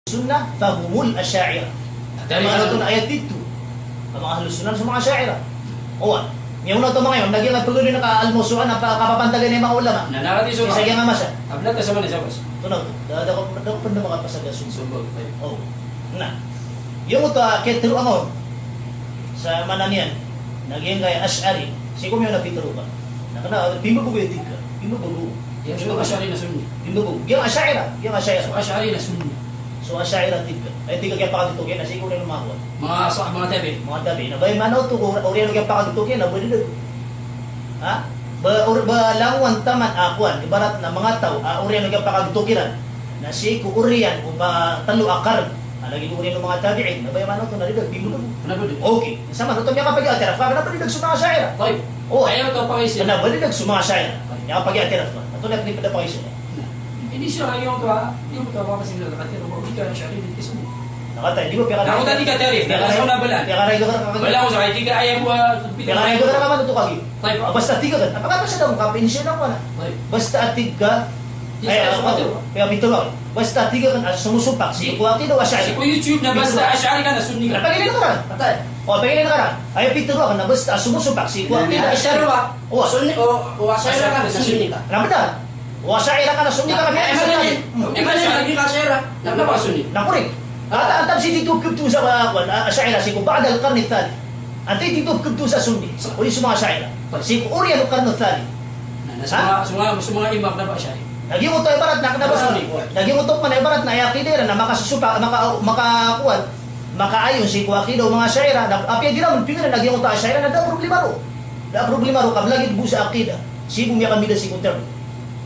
sunnah fahumul asy'ariyah. Ano ito na ayat dito? Ang mga ahlus sunnah sa mga asy'ariyah. Owan. Yung una ito mga yun, lagi nga pagod na ka-almosuan, kapapantagan na yung mga ulama. Nanarati so Isa nga masa. Ablat ka sa mana sa bas. Ito na ito. Dako pa na makapasaga Sumbog. Oh. Na. Yung ito, ketro amon, sa mananian, naging kaya asy'ari, sikom yung napitro ba? Nakana, pimabugo yung tigka. Pimabugo. Yan so asy'ari na sunni. Pimabugo. Yung asy'ira. Yung asy'ira. So asy'ari na sunni. So asy'ira tigka. Ay tigka kaya pakatutugin, na sikom na lumakuan. Mga tabi. Mga tabi, na ba yung manaw ito, oriyan kaya pakatutugin, na ba dito? Ha? Ba langwan taman akuan, ibarat na mga tao, oriyan kaya pakatutugiran, na si ko oriyan, o ba talo akar, lagi ko oriyan ng mga tabi'in, na ba yung manaw ito, naridag, bimulo. Ano ba? Okay, sama, ito niya kapag i-atiraf ka, nabalidag sa mga asy'ira. Tayo. Oh, Ayaw to pa kasi. nabalidag sa mga asy'ira. Niya kapag i-atiraf ka, ito na pinipad pa kayo. Hindi siya ayaw to ha. Hindi mo to pa kasi nakatira mo. Hindi ka asy'ari dito sa mo. Nakatay, di ba pera Ako tadi ka tari. Nakasama na bala. Pera ito ka kakagin. Wala ko sa kaya. Tiga ayaw mo. Pera ito ka naman ito kagi. Tayo. Basta tiga ka. Napakapasa daw, kapinsya lang ka na. Basta atig ka, ay, kaya bito lang. Basta tiga ka, sumusumpak. Si Kuwaki daw asyari. Sa YouTube na basta asy'ari ka na sunni ka. Pagilin ka rin. Patay. O, pagilin ka rin. Ay, bito lang na basta sumusumpak. Si Kuwaki daw asyari. O, Sunni o asy'ari ka na sunni ka. alam mo na? O, asyari ka na, sumni ka kami. Lagi ka asy'ari. Nagna pa sunni. Nakurin. At ang titub kubtu sa asy'ira si ba'da al-qarn al-thalith. Ang titub kubtu sa sunni. Uli sa mga asy'ira. Si uriyan al-qarn al-thalith. Sa mga imak na ba asy'ari? Naging uto ibarat na sunni. Naging utok man ibarat na yakidera na makasusupa makakuan makaayon si kuwakido mga asy'ira. Apya di naman pingan naging uto asy'ira na da problema ro. Da problema ro kablagi bu sa akida. Si bumya kami da si kunter.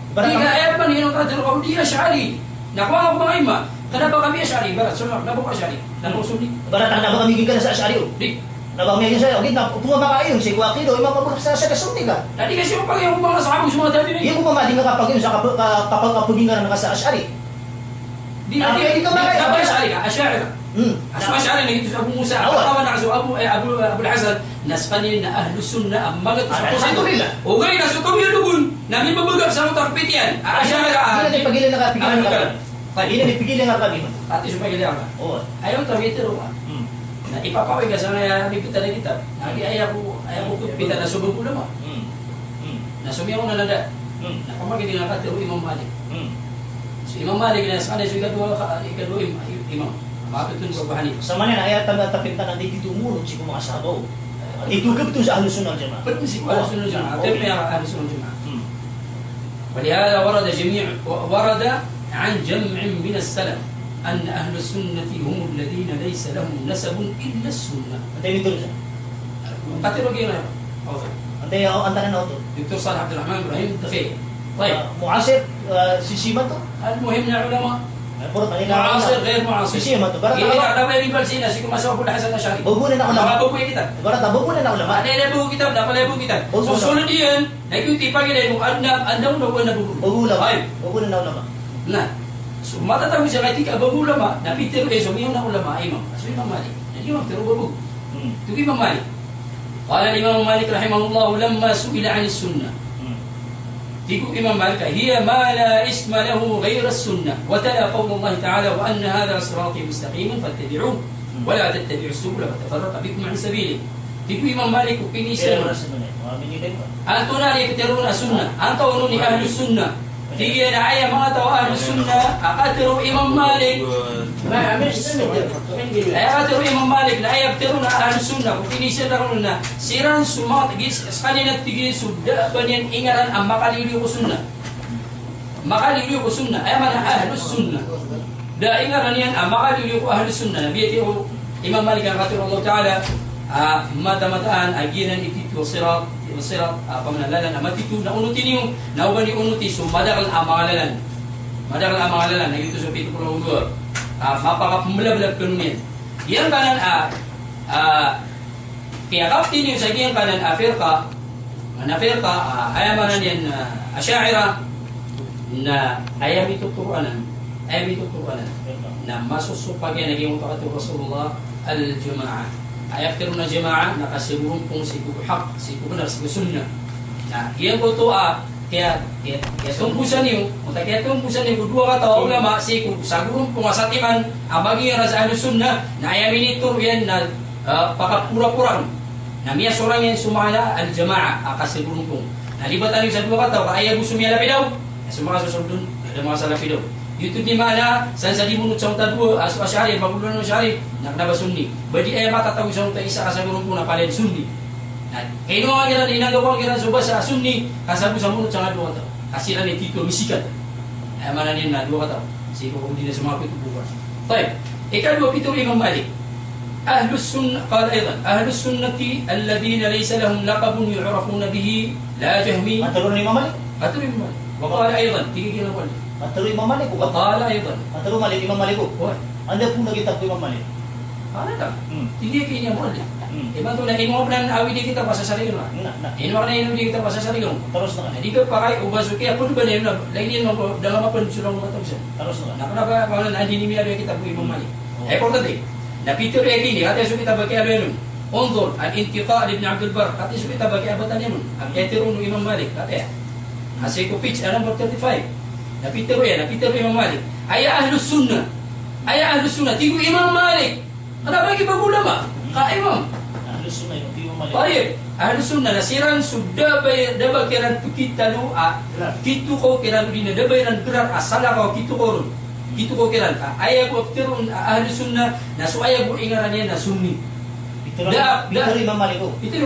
Hindi ka ayaw pa niyo ka dito kung di asy'ari. Nakuha ko mga imak. Kenapa kami asy'ari? Barat sunod. Nabo ko asy'ari. Nabo sunni. Ibarat na ba kami gikan sa asy'ari? Di. Nabang niya sa okay na puma makaayon si kuwakido imam mabulak sa sunni ka. Tadi kasi mo pag yung mga sahabong sa mga tabi na Hindi mo mamadi nga kapag yun sa kapag kapugingan na sa asy'ari. Di ka makaya. Dapat asy'ari ka. Asy'ari ka. Aso asy'ari na ito sa Abu Musa. Katawan na kaso Abu Hasan. Naspanin na ahlus sunna ang mga Ito nila. O gaya na sukom yung lugun. Namin mabagak sa motor pitian. Asy'ari ka. Hindi na ipagilan na kapigilan ka. Hindi na ipagilan na kami. Ati supaya ka. Oo. Ayaw tabi ito ro. Na ipapaway ka sa mga pipita na kita. Lagi ayaw ko pipita na subong ko naman. Na sumiyaw na nanda. Na pamagin nga katiro Imam Malik. So Imam Malik na sa kanay so ikadwa imam. Mapitun ko bahani. Sa manin ayat tanda tapintan na dito mulod si mga sabaw. Ito gabto sa ahlus sunnah jamaah. Ba't si ko ahlus sunnah jamaah? Kaya may ahlus sunnah jamaah. ولهذا ورد عن جمع من السلف أن أهل السنة هم الذين ليس لهم نسب إلا السنة. Antay nito siya. قتلوا كينا. Antay antanan na ito. دكتور صالح عبد الرحمن إبراهيم دخيل. طيب. Muasir si Siman to. المهم يا علماء. معاصر غير معاصر. Si Siman to. Barat Ini na tak dapat ribal sini. Siku masa Abu Hasan Asy'ari. bagunan na ulama. Apa buku kita? Barat na bagunan na ulama. Ada buku kita, dapat ada buku kita. So soludian, naikuti pagi dia anda una buku. Bagulan. Baik. Bagunan na ulama. Nah, so matatawag siya kay tika babu ulama, napitiro so miyon na ulama imam. So Imam Malik. Jadi imam tiro babu. Tu Imam Malik. Qala Imam Malik rahimahullah lamma su'ila 'an as-sunnah. Tiku Imam Malik hiya ma la isma lahu ghayra as-sunnah wa tala qawlu Allah ta'ala wa anna hadha sirati mustaqiman fattabi'uhu wa la tattabi'us subula fatafarraqa bikum 'an sabili. Tiku Imam Malik upinisya. Anto na ipitiro na sunnah. Anto ni ahlus sunnah. Tiga na ayah mga tao ahlus sunnah akatiro Imam Malik. Akatiro Imam Malik na ayah tiro na ahlus sunnah kung pinisya na ron na siran sumat gis kanina tigil sudda banyan ingaran ang makaliliw ko sunnah. Makaliliw ko sunnah ay man ahlus sunnah. Da ingaran yan ang makaliliw ko ahlus sunnah. Nabi tiro Imam Malik ang akatiro Allah Taala mata-mataan aginan itito sirat pamanalalan amat itu na unutin yung nauban ni unuti so madagal ang mga lalan na ito sa 72 mapakapumulablab kanunin yan kanan kaya kaptin yung sa iyang kanan firqa ayamanan yan asy'ira na ayam itu Qur'anan na masusupag yan naging utakatu Rasulullah al-juma'ah ayaftiru na jamaah nakasibuhong kung si haq, si benar, si sunnah. Nah, yang ko to kaya tumbusan niyo, kaya tumbusan niyo dua kata ulama siku sa gurung pumasatiman abagi rasa Ahlus Sunnah na ayamin itu yan na pakapura-pura na miya seorang yang sumala al-jamaah akas gurung pun. Nalibatan niyo sa dua kata kaya gusto miya lapi daw. Semua susur dun ada masalah lapi daw. YouTube di mana sa di munut sa dua asu asyari magulan asyari nak naba sunni. Badi ay matatawi sa isa ka sa gurung pun na palen sunni. Nah, kaya mga kira inagawa kira soba sa sunni kasabu sa munut sa dua kata. Kasiran ni tito misikat. Ay mana ni na dua kata. Sigo di na sumapi itu bukan. Baik. Ikadua pitu Imam Malik. Ahlus sunnah qala aidan ahlus sunnati alladhina laysa lahum laqabun yu'rafuna bihi la jahmi. Maturun ni Imam Malik. Atul Imam Malik. Wa qala aidan tiga kila wala. Maturun Imam Malik. Wa qala aidan. Maturun Malik Imam Malik. Wa Anda pun nakita ko Imam Malik. Ano ta? Tiga kila wala. Hmm. Iba to na imo plan awi di kita pasal sarili na. Na. Ino na ino di kita pasal sarili. Terus na. Jadi ke pakai ubasuki apa tu benda na lain mo dalam apa sulong mo tahu Terus na. Nak kenapa kalau nanti ni ada kita bu Imam Malik. Oh. Importante. Na Peter ini kata su kita bagi ada nun. Unzur al-intiqa ibn Abdul Bar kata su kita bagi abatan nun. Al-Kathirun Imam Malik kata ya. Asiko pitch number 35. Na Peter Imam Malik. Ayah Ahlus Sunnah. Ayah Ahlus Sunnah tigu Imam Malik. Kenapa bagi ulama? Ka Imam. Ahlus Sunnah yung Imam Malik. Baik, Ahlus Sunnah nasiran sudah bayar daba kiran kita lu kitu ko kiran dina daba kiran gerar asala ko kitu ko kitu ko kiran ayah ko tirun Ahlus Sunnah nasu ayah ko ingarannya na sunni. Itu Imam Malik ko. Itu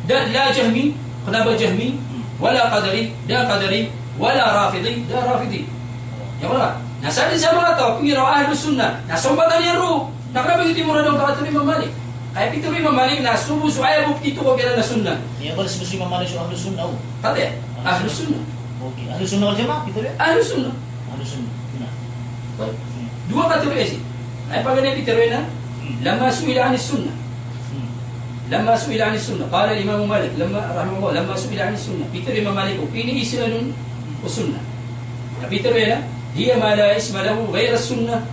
dan la jahmi, kenapa jahmi? Wala qadari, da qadari, wala rafidi, da rafidi. Ya wala. Nasali sama atau pengira Ahlus Sunnah. Nasombatan yang ru. Nak kenapa gitu murah dong kata Imam Malik? Kayak itu Imam Malik na subuh suaya bukti itu kok kira na sunnah. Ya balas musuh Imam Malik so Ahlus Sunnah. Kata ya? Ahlus Sunnah. Okey. Ahlus Sunnah wal Jamaah gitu ya. Ahlus Sunnah. Ahlus Sunnah. Benar. Baik. Dua kategori sih. Ay pagana piterena lama suila anis sunnah. Lama suila anis sunnah. Qala Imam Malik lama rahimahullah lama suila anis sunnah. Peter Imam Malik ini islanun sunnah. Na piterena dia ma la isma lahu ghayra sunnah.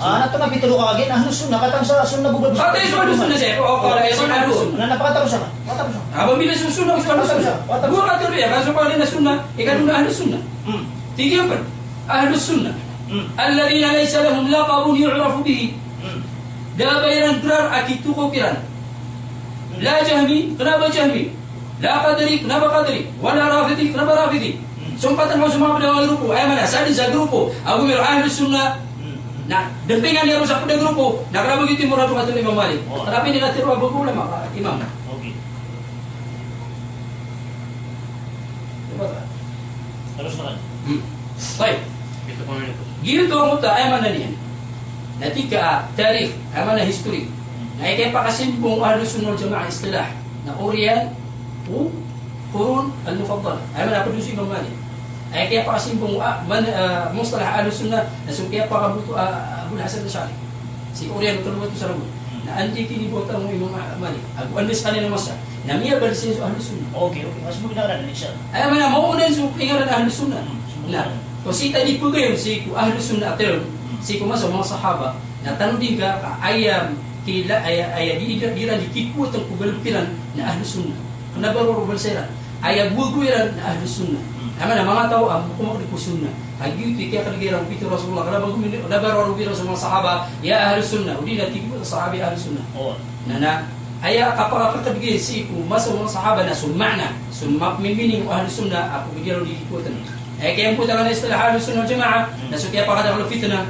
Anak tu napitulo ka agin Ahlus Sunnah katang sa Sunnah bubad. Kata itu Ahlus Sunnah saya. Oh, kalau itu Ahlus Sunnah. Ano napakatapos siya? Patapos siya. Abang bila sunnah Ahlus Sunnah. Dua kategori ya, kan supaya na sunnah, ikan Ahlus Sunnah. Tiga apa? Ahlus Sunnah. Alladhina laysa lahum laqabun yu'rafu bihi. Da bayaran gerar akitu ko kiran. La jahmi, kenapa jahmi? La qadri, kenapa qadri? Wala rafidi, kenapa rafidi? Sumpatan mo sumama dalam grupo. Ay mana, sa grupo. Aku mir Ahlus Sunnah. Nah, dempingan dia rusak pada grupo. Nah, kenapa begitu murah tu kata Imam Malik? Kenapa ini nanti ruang ulama Imam? Okey. Terus na. Baik. Itu pun itu. Gitu muta ay mana niyan. Natika tarikh, ay mana history. Na ikay pakasimbong Ahlus Sunnah wal Jamaah istilah na Oriyan o Qurun al-Mufaddal. Ay mana produce Imam Malik. Ay kaya pakasimbong mustalah Ahlus Sunnah na kaya pakabuto Abu Hasan al-Ash'ari. Si Oriyan tulungan sa rabu. Na andi kinibutan mo Imam Malik. Ako andes kanina masa. Na miya balisin sa Ahlus Sunnah. Okey, okey. Mas mo ginaran insya. Ay mana maunan sa pingaran Ahlus Sunnah. Nah, kasi tadi po kayo si Ahlus Sunnah atin, si kumasa mga sahaba, na tanong ka ayam kila ay dira dikikut ang kubalpiran na Ahlus Sunnah. Kenapa ro balsera? Ay buguiran na Ahlus Sunnah. Ama na mga tao ang kumak di Sunnah. Hagi itu kaya kalagirang pito Rasulullah. Kenapa gumili? Nabar ro biro sa mga sahaba, ya Ahlus Sunnah. Udi na tigo sahabi Ahlus Sunnah. Oh. Nana aya kapag kakabigay si kumasa mga sahaba na sumana, sumak mimining Ahlus Sunnah ako bigyan dikikutan. Ay kaya po talaga na istilah Ahlus Sunnah wal Jamaah na sukya pa kada fitna.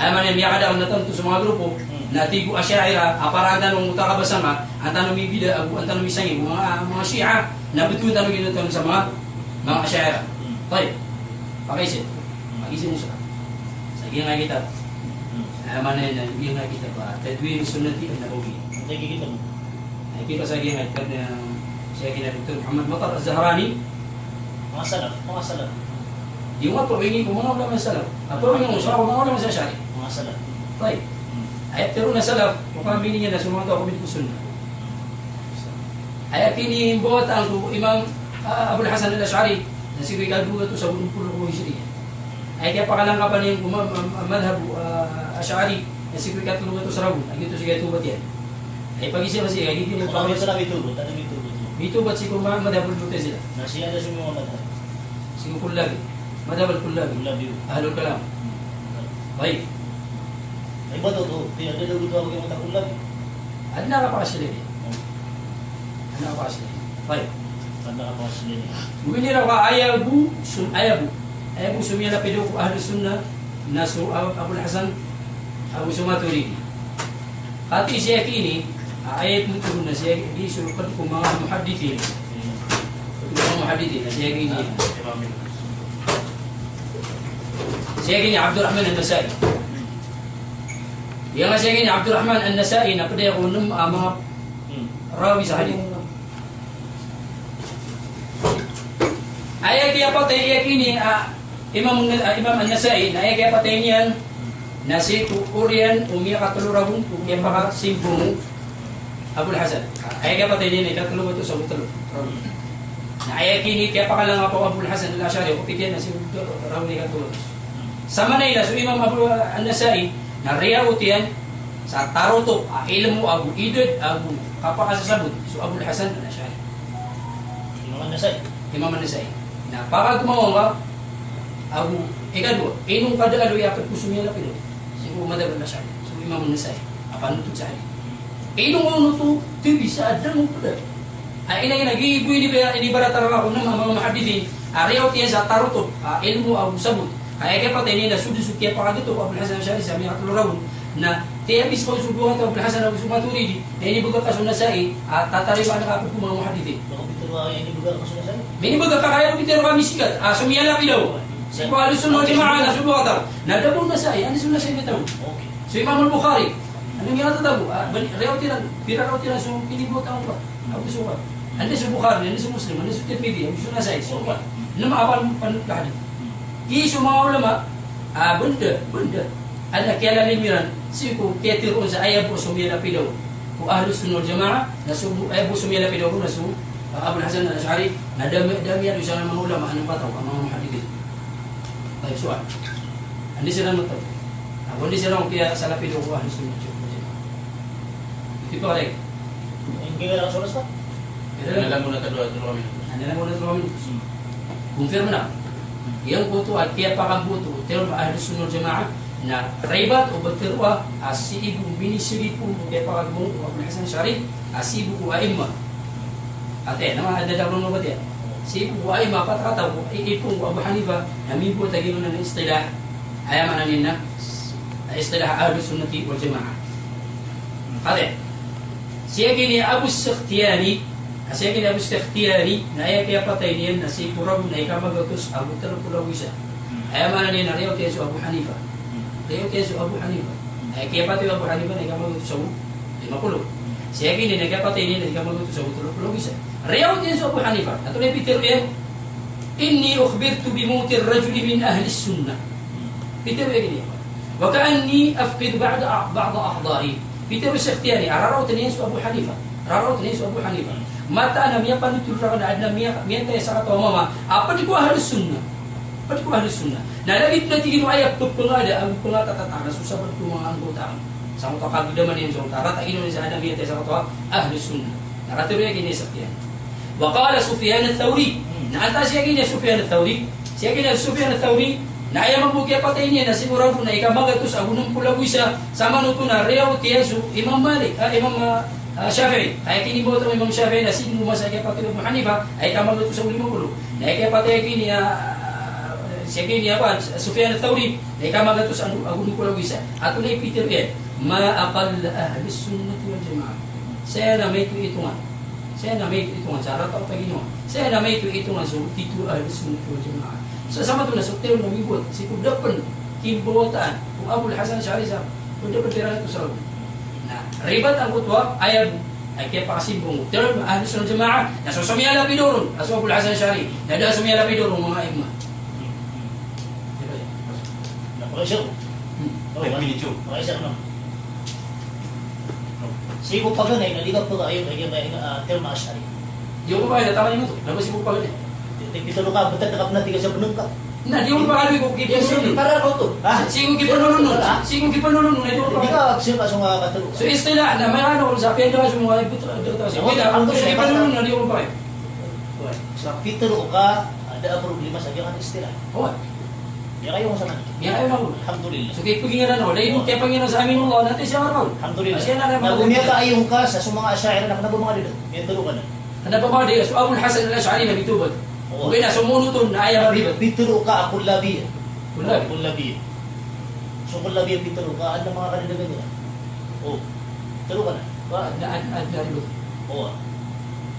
Ay man yung kada ang natanto sa mga grupo na tigo Asy'ariyah aparanda ng mutakabasama ang tanong bibida ang tanong misangi mga Shia na betul tanong ginatan sa mga Asy'ariyah. Baik. Pakisip. Pakisip mo siya. Sige nga kita. Ay man yung nga kita pa tadwin sunnati an-nabawi. Sige kita mo. Ay kita sa nga kada siya kina Dr. Muhammad Matar Az-Zahrani Mga salaf. Yung apa wingi ko mga ulama salaf. Apa wingi mo sa mga ulama sa Asy'ari. Mga salaf. Baik. Ayat teruna salaf, kung niya na sumunod ako ko sunnah. Ayat ini buat ang Imam Abu Hasan al-Ash'ari na si Rigado ito sa 80 ko Hijriya. Ay kaya pakalangkapan yung madhab Ash'ari na si Rigado ito sa Rabu. Ay ito siya tubat yan. Ay pag-isip kasi, ay hindi mo Kami ito na bitubot. Ano bitubot? Ito ba't si Kumang madhab al-Mu'tazila? Nasiya na si mga madhab. Sigo kullabi. Madhab al-kullabi. Love you. Ahlul kalam. Baik. Ay ba to? Tidak ada gitu ako yung takulab. Adna ka pa sila niya. Adna ka pa sila niya. Baik. Tanda ka pa sila niya. Guminira ka ayabu sumiyala pido ko ahlu sunnah nasu Abul Hasan Abu Sumaturidi. Hati siya kini ayat mutul na siya disurukat ko mga muhaddithin. Mga muhaddithin na siya kini. Siya kini Abdurrahman An-Nasai. Yang siya kini Abdurrahman An-Nasai na pada ko nung mga rawi sa hadith. Ayat kaya patay ayat ini Imam An-Nasai na ayat kaya patay niyan na si Urian umiya katulurahun umiya pa simpung Abul Hasan. Ayat kaya patay niyan ikatulog ito sa butalo. Na ayat kini kaya pa lang ako Abul Hasan al-Ash'ari ko pikir na si rawi katulog. Sama na ila so Imam Abu An-Nasai na riyawt yan sa taroto ilmu Abu Idud Abu kapakasasabot so Abul Hasan al-Ash'ari. Imam An-Nasai na para gumawa ka Abu ikadwa inong kada-ado yapat ko sumiyala pino siguro madabal na siya so Imam An-Nasai apan nutut sa hadith inong ano to tibi sa adang mo pala ay inang nag-iiboy ni baratara ako ng mga mahadithin riyawt yan sa taroto ilmu Abu sabot kaya kaya patay nila sudusuk kaya pa dito Abul Hasan al-Ash'ari sa mga katuluraw na tiya bis ko subukan to Abul Hasan Abu Sumaturidi na inibuga ka sa Nasai at tatariwa na kapag mga muhadithin. Baka pitulwa ay inibuga ka sa Nasai. Minibuga ka kaya pitero kami sikat sumiyala pilaw. Sa ko alusun mo di maana subukan ta. Nadabong Nasai ano sun Nasai nito. Okay. So Imam al-Bukhari anong ginatatago? Rewtiran pira rewtiran so pinibot ang ba. Abu Sukat. Andi sa Bukhari, andi sa Muslim, andi sa Tirmidhi, andi sa Nasai. So ba? Nama apal panut hadith. Isu mga ulama, benda. Anak kaya limiran, siku kaya tiruon sa ayabu sumiyala pidaw. Kung ahlus sunnah wal jamaah, ayabu sumiyala pidaw ko nasu Abul Hasan al-Ash'ari, na dami yan isa ng mga ulama, anong pataw, ang mga muhadithin. Baik soal. Andi sila mataw. Ako hindi sila kaya sa lapidaw ko ahlus sunnah wal jamaah. Ito pa rin. Hindi ka lang sa oras ka? Alam mo na kadua kami. Ano lang muna 2 minutos. Confirm na. Yang buto at kaya pa kang buto, pero ahlus sunnah wal jamaah na raibat o batirwa asibu binisiri po kaya pa kang buto Abul Hasan al-Ash'ari asibu ko aimma. Ate, naman ada daw no ba diyan? Sibu ko aimma patakataw ko ipong Abu Hanifa namin po tagino na ng istilah ayaman na nina istilah ahlus sunnah wal jamaah. Ate, siya kini Abu Sakhtiyani Kasi kini Abu Sakhtiyani na ay kaya patay niyan na si Kurab na ikamagatos Abu Talapulawisa. Ay mana niya na riyaw kaya Abu Hanifa. Riyaw kaya Abu Hanifa. Ay kaya patay Abu Hanifa na ikamagatos sa 50. Siya kini na kaya patay niyan na ikamagatos sa Abu Talapulawisa. Riyaw kaya Abu Hanifa. Ato na Peter yan. Inni ukhbirtu bimuti ar-rajuli min ahli sunnah. Peter yan niya. Wa ka'anni afqid ba'da ahdari. Peter Sakhtiyani araw taniyan sa Abu Hanifa. Araw taniyan sa Abu Hanifa. Mata na miya panutul ra na adna miya tayo sa kato mama apa di ko ahlus sunnah nalagit na tigin ayat to pengada ang pengatatata susah bertu mga anggota sa mga kagidaman yan sa tara ta ino sa adna miya tayo sa kato ahlus sunnah nakaturiya kini Sufyan wa qala Sufyan al-Thawri na anta siya kini Sufyan al-Thawri na ay mabuki patay niya na siguro na ikamagatus agunong pulaguisa sama nuto na riyaw tiyasu Imam Malik Syafi'i, ay kini boto Imam Syafi'i na sino mo sa kaya patay Abu Hanifa ay kamang ito sa 50. Na kaya patay kini siya kini apa Sufyan al-Thawri ay kamang ito sa agun ko lawisa. Ato na Peter yan, ma aqall ahli sunnah wal jamaah. Saya na may tuitungan. Sa rataw pa gino. Saya na may tuitungan so titu ahli sunnah wal jamaah. So sama to na sukter na mibot si kudapan kimbotan kung Abul Hasan al-Ash'ari sa kudapan tira ito sa ribat ang kutwa ay kaya pakasimbong pero ahli sunnah jamaah nasusumya lapidurun aso Abul Hasan al-Ash'ari nada sumya lapidurun mga imam napakasya napakasya no sigo pa ganay naligat pa kayo kaya may terma Ash'ari di ko pa tama niyo to labas sigo pa ganay dito ka butat nakap natin sa penungkap na di ko pa kami ko kipununun Para ko to. sigo kipununun na di ko hindi pa ka siya ka nga katulog so istilah na may ano sa pendo sa mga buto kita kipununun na di ko pa sa Peter o ka ada problema sa diyan istila. Oh, Ya kayo sa man. yan kayo na. Alhamdulillah. So kay pagingaran ako, dahil kaya Panginoon sa amin Allah, natin siya araw. Alhamdulillah. Asya na naman. Nagunya ka ayong ka sa mga asyaira na kanabo mga dito. Yan tulo ka na. Ano pa ba di? So Abul Hasan al-Ash'ari na bitubad. Oo. Okay na, sumuno to na ayaw maribat. Bitulo ka akong labi. Kullabi. Kullabi. So kullabi bitulo ka ano mga kanila nila. Oh. Tulo ka na. Na ribot. Oo.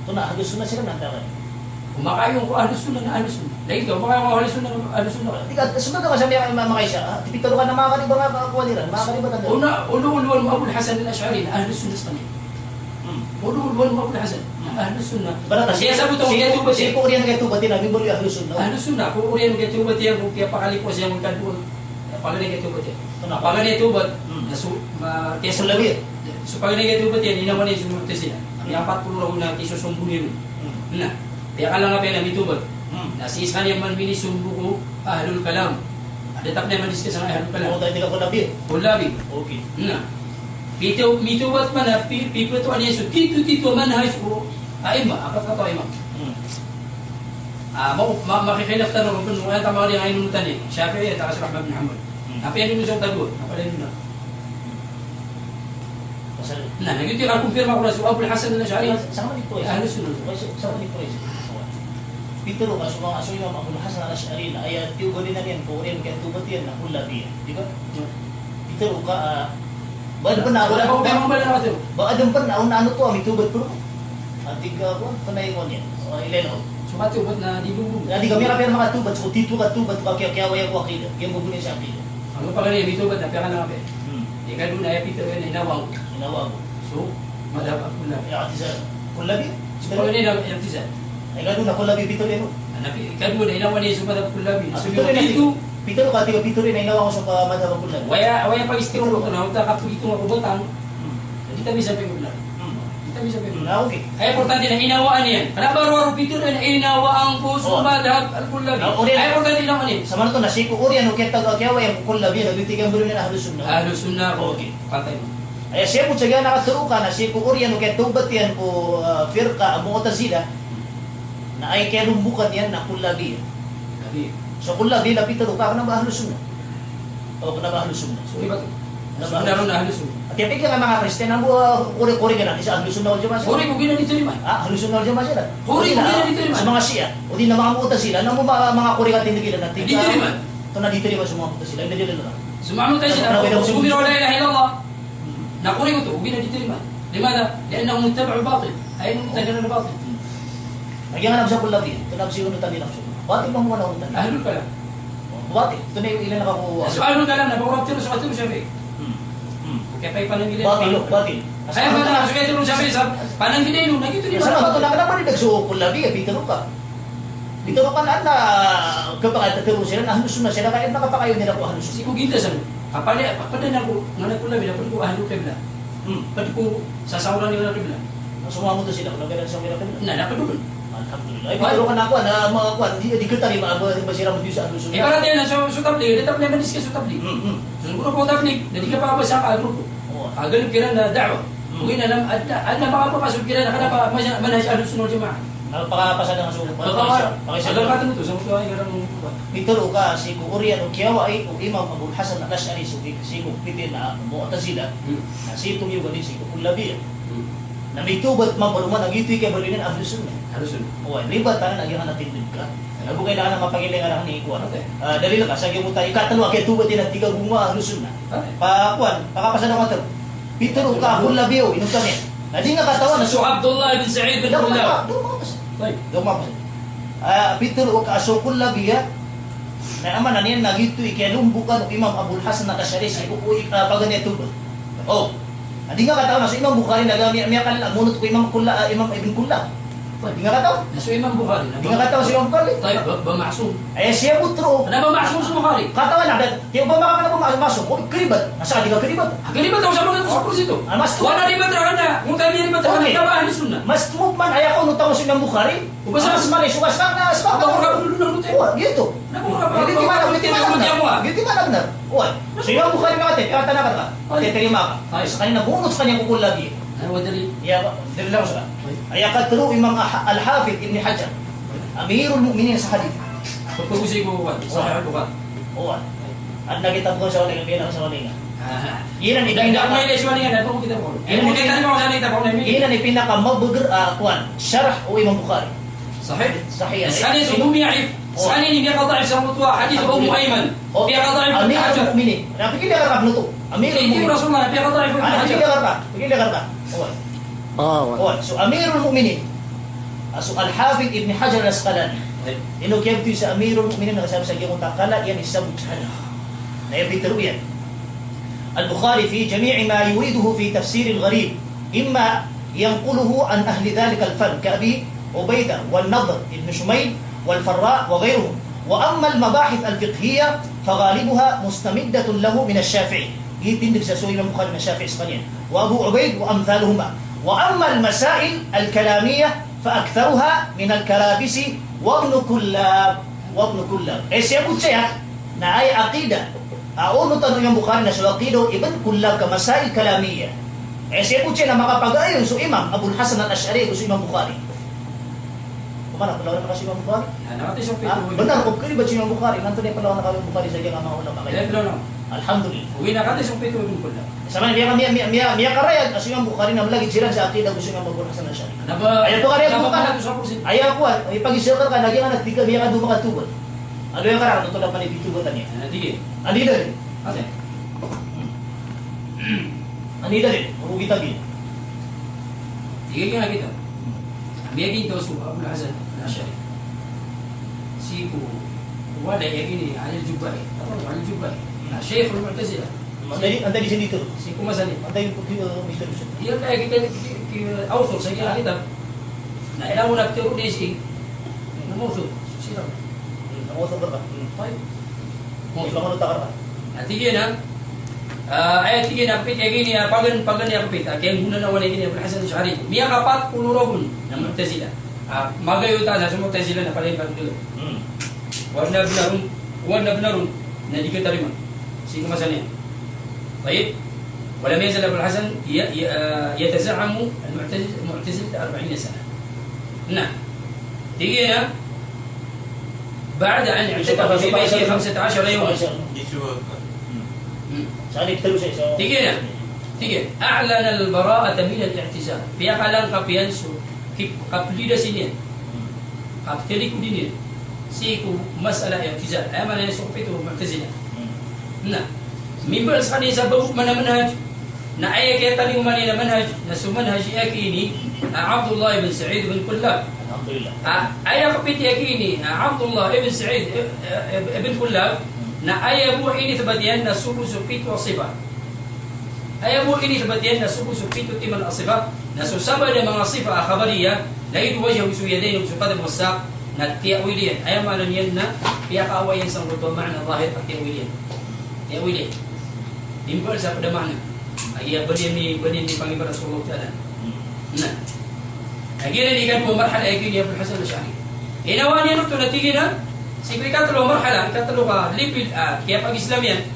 Ito na halos na sila nantakan. Kumakayon ko ahlus sunna na ahlus sunna. Dahil ito, kumakayon ko ahlus sunna na ahlus sunna. Di ka sunod ka sa mga makaisa. Bitulo ka na mga kanila nga kuha nila. Mga kanila na. Ulo-ulo mo Abul Hasan al-Ash'ari na ahlus sunna sa kanila. Ulo-ulo mo Abul Hasan na ahlus sunna. Barata Siya sa butong kaya tubat si siya. ko riyan kay tubat na bibuli ahlus sunna. Ahlus sunna, kung uriyan kaya tubat yan, kung kaya pakalikos yan, kung kadun. Pagaling kaya tubat yan. Pagaling tubat, kaya Sa labi. so pagaling kaya tubat yan, inaman na yung sumunod sila. Ang 40 raw na kisusumbunin. Na, kaya ka lang nga pala mitubat. Nasiis ka niya man minisumbu ko, ahlul kalam. Adatap na manis ka sa ahlul Ako kalam. tayo hindi ka kullabi. Kullabi. Okay. Na, mitubat man na, piputo ano yeso, tito manhaj ko, aima, apat ka to aima. Makikilaf tanong kung ano tama rin ang inunutan eh. Syafi'i at Akas Rahman bin Hamad. Apa yan yung isang tagot? Apa yan yun na? Nah, nagito yung kumpirma ko na si Abul Hasan al-Ash'ari. Sama dito eh. Ahlus sunna. Sama dito eh. Bitulo ka sumang aso yung Abul Hasan al-Ash'ari na ay tiugo din na yan kung rin kaya tubat yan na kullabi. Di ba? Bitulo ka ba na Wala pa ko ba bala na ito? ba adam pa na ano to ami tubat pro. Ating ka ko tanay mo niya. O ileno. Sumati ubat na di bubong. Jadi kami ra pero mga tubat so tito ka tubat ka kaya waya ko akida. Kaya mo bunin siya akida. Ano pa ganyan, dito ba? Napira na kape. Di ka doon ay Peter na inawang. Inawa mo. So, madap ako na. Ya ati sa kullabi. So, pag ganyan na yung tisa. Ay gado na kullabi bitulo no. Ka doon na inawan niya sa madap kulabi. So, Bitulo yung na dito, bitulo ka tiga bitulo na inawa ko sa madhab kullabi. waya pag-istiro ko na, huwag ka dito nga kubotang. Hindi kami sa pag-ulan. Hindi kami sa pag-ulan. Na okay. Kaya importante na inawaan yan. Kanaba ro Peter na inawa ang puso madhab al-kulabi. Kaya importante inawan yan. Sama to na si ko ori ano kaya taga kaya waya kullabi na bitigan bulo na ahlus sunna. Ahlus sunna ko. Okay. Patay mo. Ay siya po siya nakaturo ka na si ko ori ano kaya tubat yan ko firqa ang Mu'tazila na ay kaya lumbukan yan na kullabi. Sabi, So kullabi na pitalo ka na ba ahlus sunna? O na ba ahlus sunna? so iba to. Sunna ron na ahlus sunna. At kaya ka mga Kristyan ang kuri-kuri ka na isa ahlus sunna wal jamaa. Sorry kung gina dito lima. Ahlus sunna wal jamaa sila. Kuri kung gina dito lima. Sa mga Shia o di na mga Mu'tazila na mga kuri ka tindigilan natin. Dito lima. Ito na dito rin sa mga Mu'tazila. Hindi dito na. Sumama tayo sila. Kung bumiro la ilaha illallah. Nakuri ko to, gina dito lima. Limada? Lianna muttaba'u batil. Ay muttaba'u na batil. Nagyanap sa kullabi. Ito na siya unutan din ang sunna. Batik mo muna unutan. Ahlul kalam. Batik. Ito na yung ilan nakakuha. So ahlul kalam na pag tiro sa katiro siya. Kaya pa ipanangilin. Batil. Batil. Kaya ba na sa katiro siya sa panangilin no nagito di Sa mga ito ba? na ka naman nagsuo kullabi. Bitaro ka. Bitaro ka na kapag tatiro sila na ahlus sunna sila kaya nakapakayo nila ko ahlus Si sunna. ko ginta sa kapala na ko ngana ko labi na ko ahlul kabla. Pati ko sasawran nila kabla. Sumama to sila. Kung nagkaroon sa mga kanila. Na nakadun. Alhamdulillah. Ay, bitaro ka na ako na mga kuwan. Di kita rin masira mo Diyos sa ahlus sunna. Para din na so tabli, tabli man diska so tabli. So grupo tabli, dadi ka pa sa ka grupo. Agal kira na da'wa. Uwi na lang adna makapasok kira na kada pa manhaj ahlus sunna wal jamaa. Napakapasada nga suko. Agal ka dito sa mga garang Bitaro ka si Urian o Kiyawa ay o Imam Abul Hasan al-Ash'ari si Pitin na Mu'tazila na si itong yung ganin si Kullabi na may tubat mabaluman ang ito'y kaya balinin ahlus sunna. ahlus sunna. O riba tanan nagyan natindid ka. Ano kung kailangan ng mapagilingan ni Kuwan. Dalil ka sa gyud tayo katalo kay tubat din at tiga bunga ahlus sunna. Pa Kuwan, pakapasada mo to. Bitaro ka Kullabi o inung kami. Nadi nga katawan na So Abdullah bin Sa'id bin Kullab. Dumapos. Bitaro ka so Kullabi na ama na niyan nagito ikalumbukan og Imam Abul Hasan al-Ash'ari si kukuy pagani tubod. Oh. Adi nga kataon sa Imam Bukhari nagami miya kan munot ko Imam Ibn Kulla. Di nga kataon. Naso Imam Bukhari. Di nga kataon si Imam Bukhari. Tayo ba maksum? Ay siya butro. Ano ba maksum sa Bukhari? Kataon na di ba makakana ko masuk ko kribat. Nasa di ka kribat. Agad ba daw sa mga sa prosito? Mas Wala riba tra na. Kung kami riba tra na ba ahlus sunna? mas tumugman ay ako nutang si Imam Bukhari. Ubasa Mas mali sugas na sa Apa ko dulu nang teh? Oh, gitu. Hindi man benar. Wah, so Imam Bukhari nga ate, kata na ka. Ate terima ka. Ay sa kanina bunot sa kanya kukul lagi. Ano dali? Ya, dali lang sa. Ay katru Imam Al-Hafidh Ibn Hajar. Amirul Mu'minin sa hadith. Pagpag-usay ko, Sahih al-Bukhari. Oo. At nakita ko sa walinga, pinaka sa walinga. Iyan ang Hindi ako ipinaka may lesson nga, dahil kita ko. Ano mo kita mo sa nita ko na mi? iyan ang ipinaka mabugur kuan syarah o Imam Bukhari. صحيح. Sahih. الثاني سموم يعرف. الثاني اللي بيقطع في سموتوا حديث أم أيمن. بيقطع في Amirul حجر. Mukminin. Napikil ka ka nuto. Amirul يجي Mukminin. رسول الله بيقطع في Napikil حجر. ka. Pikil ka. Oo. Oo. So Amirul Mukminin. So Al-Hafidh Ibn Hajar al-Asqalani. Inukyab ito sa Amirul Mukminin na kasabi sa iyong takala, yan isabot sa hadith. Na yabitiru yan. البخاري في جميع ما يريده في تفسير الغريب إما ينقله عن أهل ذلك الفن كأبي عبيدة والنضر ابن شميل والفراء وغيرهم وأما المباحث الفقهية فغالبها مستمدة له من الشافعي يتندك سوي البخاري من الشافعي إسبانيا وأبو عبيد وأمثالهما وأما المسائل الكلامية فأكثرها من الكرابسي وابن كلاب إيش يقول شيء نعي عقيدة أقول نتنو Imam Bukhari na sa Aqidah Ibn Kullab ka masail kalamiyah. Siya po siya na makapag-ayon sa Imam Abul Hasan al-Ash'ari o sa Imam Bukhari. Kumana, palawan na kasi Imam Bukhari? Benar, kung kini ba si Imam Bukhari? Nanto na yung palawan na Imam Bukhari sa mga ulama kayo. Alhamdulillah. Uwi na kati sa pito Ibn Kullab. Sama niya karayag as Imam Bukhari na malagi sila sa Aqidah o sa Imam Abul Hasan al-Ash'ari. Ayaw po karayag mo ka. Ayaw po, ipag-isir ka, nagyan ka, nagtiga, miya ka dumakatubad. Ano yung karang? Ito lang manipitubutan niya. Anida rin. Anida rin. Marugi tagi. Tiga ka kita. Biya ginto sa Abul Hasan al-Ash'ari. Siku wala yagini al-Jubai. Tapos al-Jubai. Syekh al-Mu'tazila. Anda di sini tuh. Siku masani. Anda yung Mr. Yusuf. Iya kaya kita author sa kitab. Na ila mo nagturo ni si. Namuso. Sila. Kamu tuh berapa? Tayo. Mau bangun utak apa? Tigin na. Ayat tigin na pit yagini pagan ya pit. Kaya muna na wala gini Abul Hasan al-Ash'ari. Miya kapat kulurobun na Mu'tazila. Magayo ta sa Mu'tazila na pala yung dulu. Warna benarun na di kita terima. Sino masanya? Baik. ولم يزل أبو الحسن يتزعم المعتزلة 40 سنة. نعم. تيجينا بعد أن اعتكف في بيته 15 يوما. تيجينا أعلن البراءة من الاعتزال. في أعلان كبيانسو كبليدا سنين. كبتليكو دينين. سيكو مسألة اعتزال. أما يسوق فيته معتزلة. نعم. Mimbal sekali sabab mana manhaj na ayat kaya tadi umani na manhaj na sumanhaj yakini Abdullah ibn Sa'id ibn Kullab. Alhamdulillah. Ayat kapit yakini Abdullah ibn Sa'id ibn Kullab na ayat buah ini terbatian na subuh supit wa sifat. Ayat buah ini terbatian na subuh supit wa timan asifat na susaba da mga sifat khabariyah la yudwajhu suyadain wa suqad wasaq na tiawiliyan. Ayat mana niyan na piyakawayan sang betul makna zahir at tiawiliyan. Tiawiliyan. Timbul sa pada mana? Ayah benih ni panggil Rasulullah Taala. Nah, akhirnya ni kan dua marhala akhirnya Abul Hasan al-Ash'ari. Inawan yang itu natigina, si kata lo marhala, kata lo lipid kaya pag Islamian.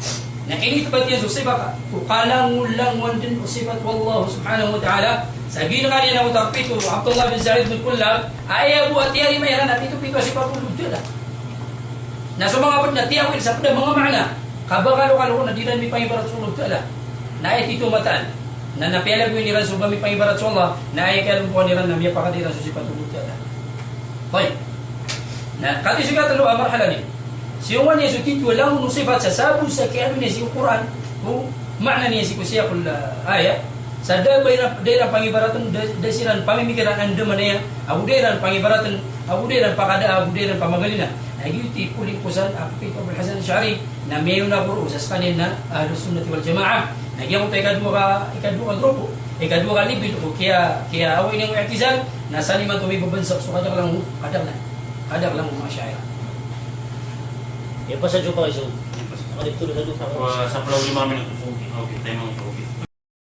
Na ini tebatian so sifat qalang ulang wandin sifat wallahu subhanahu wa ta'ala. Sabi na kanina mo tapito Abdullah bin Sa'id bin Kullab, ayah buat tiari mayran at itu pito sifat ulul na sumangapot na tiyawil sa pada mga makna. Kabalo-kalo na dinan mi pangibarat sa Allah Ta'ala. Na ayat itu mataan. Na napialag mo niran sa mi pangibarat sa Allah. Na ayat kalam po niran na miya pakadiran sa sifat Allah Ta'ala. Baik. Na kati suka talo marhala ni. Siyuman niya sutit walang sifat sa sabu sa kiano niya si Quran. Kung makna niya si kusiyakul ayat. Sa daerah pangibaratan dasiran pamimikiran anda mana yang abu daerah pangibaratan abu daerah pakada abu daerah pamagalina. Nagiyuti puling pusan Abul Hasan al-Ash'ari na mayon na guru sa kanin na Ahlus Sunnah wal Jamaah. Nagyan ko ikadua ka grupo, ikadua ka libid o kaya away ng i'tizal na sani man tumibabansak so kadang lang mga syair. Ya pa sa jupa iso. Ano dito sa jupa? Sa 15 minutos. Okay, tayo mga